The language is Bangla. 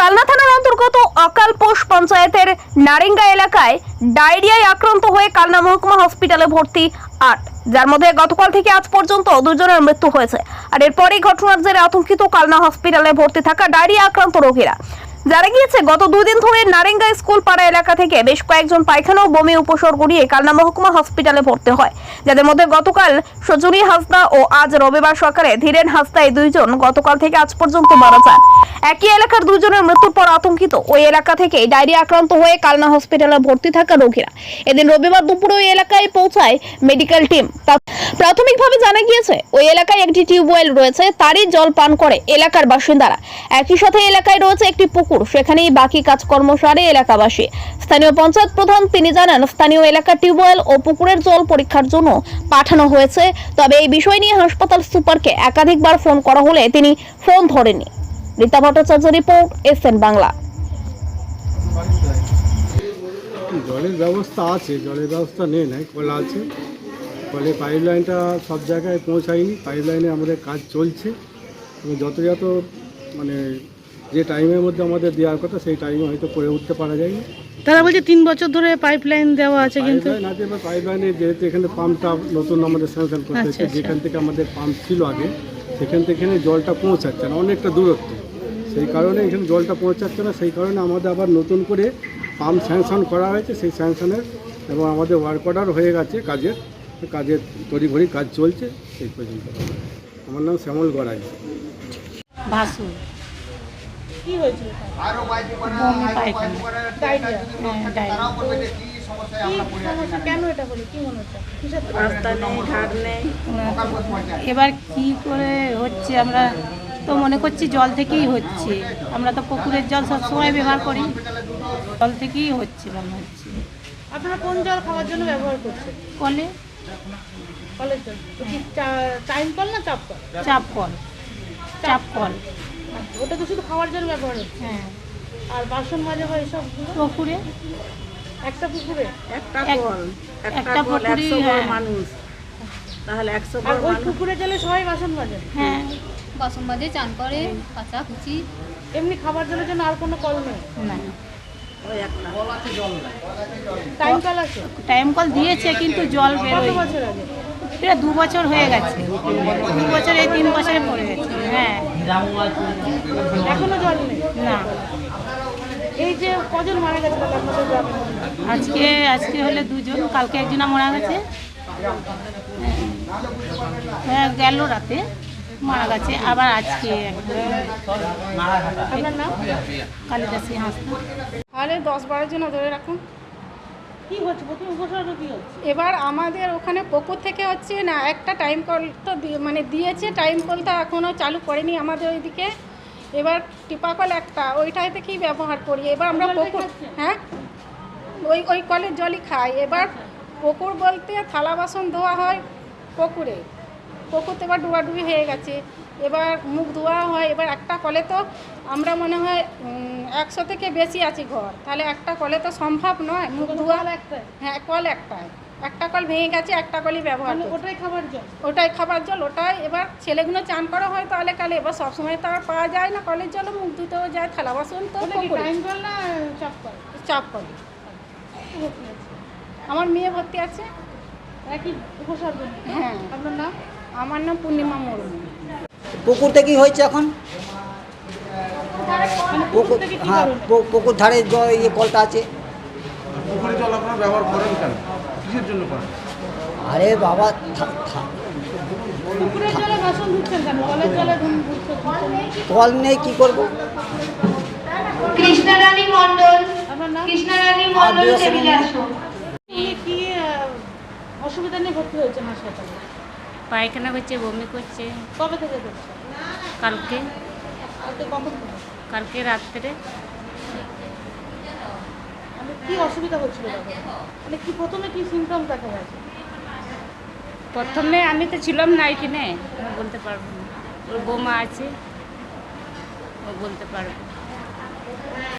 কালনা থানার অন্তর্গত অকালপোষ পঞ্চায়েতের নারেঙ্গা এলাকায় ডায়রিয়ায় আক্রান্ত হয়ে কালনা মহকুমা হসপিটালে ভর্তি ৮, যার মধ্যে গতকাল থেকে আজ পর্যন্ত 2 জনের মৃত্যু হয়েছে। আর এরপরই ঘটনার জেরে আতঙ্কিত কালনা হসপিটালে ভর্তি থাকা ডায়রিয়া আক্রান্ত রোগীরা। জানা গিয়েছে গত 2 দিন ধরে নারেঙ্গা স্কুল পাড়া এলাকা থেকে বেশ কয়েকজন পায়খানা ও বমি উপসর্গ নিয়ে কালনা মহকুমা হসপিটালে ভর্তি হয়, যাদের মধ্যে গতকাল সজনী হাসদা ও আজ রবিবার সকালে ধীরেন হাসদা এই 2 জন গতকাল থেকে আজ পর্যন্ত মারা যান। একই এলাকার 2 জনের মৃত্যুর পর আতঙ্কিত ওই এলাকা থেকে ডায়রিয়া আক্রান্ত হয়ে কালনা হসপিটালে ভর্তি থাকা রোগীরা। এদিন রবিবার দুপুরে ওই এলাকায় পৌঁছায় মেডিকেল টিম। প্রাথমিকভাবে জানা গিয়েছে ওই এলাকায় একটি টিউবওয়েল রয়েছে, তারই জল পান করে এলাকার বাসিন্দারা। একই সাথে এলাকায় রয়েছে একটি পুকুর, সেখানেই বাকি কাজকর্ম সারে এলাকাবাসী। স্থানীয় পঞ্চায়েত প্রধান তিনি জানান, স্থানীয় এলাকার টিউবওয়েল ও পুকুরের জল পরীক্ষার জন্য পাঠানো হয়েছে, তবে এই বিষয় নিয়ে হাসপাতাল সুপারকে একাধিকবার ফোন করা হলে তিনি ফোন ধরেননি। Rita Bhattacharya report, SN Bangla. জলের ব্যবস্থা আছে, জলের ব্যবস্থা নেই নাই, কল আছে, কলে পাইপ লাইনটা সব জায়গায় পৌঁছায়নি। পাইপ লাইনে আমাদের কাজ চলছে এবং যত মানে যে টাইমের মধ্যে আমাদের দেওয়ার কথা সেই টাইমে হয়তো করে উঠতে পারা যায়নি। তারা বলছে 3 বছর ধরে পাইপ লাইন দেওয়া আছে, কিন্তু পাইপ লাইনে যেহেতু এখানে পাম্পটা নতুন আমাদের স্যাংশন করতে হচ্ছে, যেখান থেকে আমাদের পাম্প ছিল আগে সেখান থেকে এখানে জলটা পৌঁছাচ্ছে না, অনেকটা দূরত্ব, সেই কারণে এখানে জলটা পৌঁছাচ্ছে না। সেই কারণে আমাদের আবার নতুন করে পাম্প স্যাংশন করা হয়েছে, সেই স্যাংশনের এবং আমাদের ওয়ার্ক অর্ডার হয়ে গেছে, কাজের তড়িঘড়ি কাজ চলছে সেই পর্যন্ত। আমার নাম শ্যামল গড়াই। ভাসু কি হয়েছিল? বমি পায়খানা, কেন এটা হলো, কি মনে হচ্ছে? রাস্তা নেই, ঘাট নেই। এবার কি করে হচ্ছে আমরা তো মনে করছি জল থেকেই হচ্ছে। আমরা তো পুকুরের জল সবসময় ব্যবহার করি, জল থেকেই হচ্ছে মনে হচ্ছে। আপনারা কোন জল খাওয়ার জন্য ব্যবহার করছেন? কলে, কলের জল কি টাইম কল না চাপ কল? চাপ কল, চাপ কল। আচ্ছা, ওটা তো শুধু খাওয়ার জন্য ব্যবহার হচ্ছে। হ্যাঁ, আর বাসন মাজা হয় এসব পুকুরে একটা পুকুরে একটা পুকুরে মানুষ, তাহলে 100 আর ওই পুকুরের জলে সবাই বাসন মাজে? হ্যাঁ, বাসন মাজে, চান করে, কাঁচা কুচি। এমনি খাবার জলের জন্য আর কোনো কল নেই? না, টাইম কল আছে? টাইম কল দিয়েছে কিন্তু জল কত বেরোয়। বছর আগে? এটা 2 বছর হয়ে গেছে, 2 বছর, এই 3 বছরে পড়ে গেছে। হ্যাঁ, এখনো জল নেই? না, এই যে কজন মারা গেছে আপনাদের গ্রামে? আজকে হলে 2 জন, কালকে একজন মারা গেছে। হ্যাঁ, গেল রাতে মারা গেছে, আবার আজকে আপনার নাম? কালিদাসী হাসপাতাল। তাহলে 10-12 জন ধরে রাখুন। কি হচ্ছে, প্রথম উপসর্গ কি হচ্ছে? এবার আমাদের ওখানে পুকুর থেকে হচ্ছে না, একটা টাইম কল তো মানে দিয়েছে, টাইম কলটা এখনও চালু করেনি আমাদের ওইদিকে। এবার টিপা কল একটা, ওইটাই থেকেই ব্যবহার করি। এবার আমরা পুকুর, হ্যাঁ, ওই কলের জলই খাই। এবার পুকুর বলতে থালা বাসন ধোয়া হয় পুকুরে, পুকুর তো এবার ডুবাডুবি হয়ে গেছে। এবার মুখ ধোয়া হয়। এবার একটা কলে তো আমরা মনে হয় 100 থেকে বেশি আছি ঘর, তাহলে একটা কলে তো সম্ভব নয় মুখ ধোয়া। হ্যাঁ, কল একটাই, একটা কল ভেঙে গেছে, একটা কলই ব্যবহার করছি। ওটাই খাবার জল? ওটাই খাবার জল, ওটাই। এবার ছেলেগুলো চান করা হয় তাহলে কালে, এবার সবসময় তো আর পাওয়া যায় না কলের জলও, মুখ ধুতেও যায়, থালা বাসন তো টাইম কল না চাপ কল? চাপ কল। আমার মেয়ে ভর্তি আছে। একই উপসর্গ? হ্যাঁ। আপনার নাম? আমার নাম পূর্ণিমা মুর্মু। পুকুর থেকেই হয়েছে এখন। পুকুর, হ্যাঁ, পুকুর ধারে জল, কলটা আছে। পুকুরের জল আপনারা ব্যবহার করেন কেন, কিসের জন্য করেন? আরে বাবা, পুকুরের জলে বাসন ধুচ্ছেন কেন, কলের জলে ধুচ্ছেন? কল নেই, কি করবো? কৃষ্ণারানী মণ্ডল, আপনার নাম? কৃষ্ণারানী মণ্ডল টেবিলে আসো। কি অসুবিধা নিয়ে ভর্তি হয়েছে হাসপাতালে? পায়খানা করছে, বমি করছে। কবে থেকে করছে? কালকে কখন থেকে? কালকে রাত্রে। মানে কি অসুবিধা হচ্ছিল তখন? মানে কি প্রথমে কি সিমটম দেখা গেছে? প্রথমে আমি তো ছিলাম না এখানে, আমি বলতে পারবো না। ওর বৌমা আছে, ও বলতে পারবে।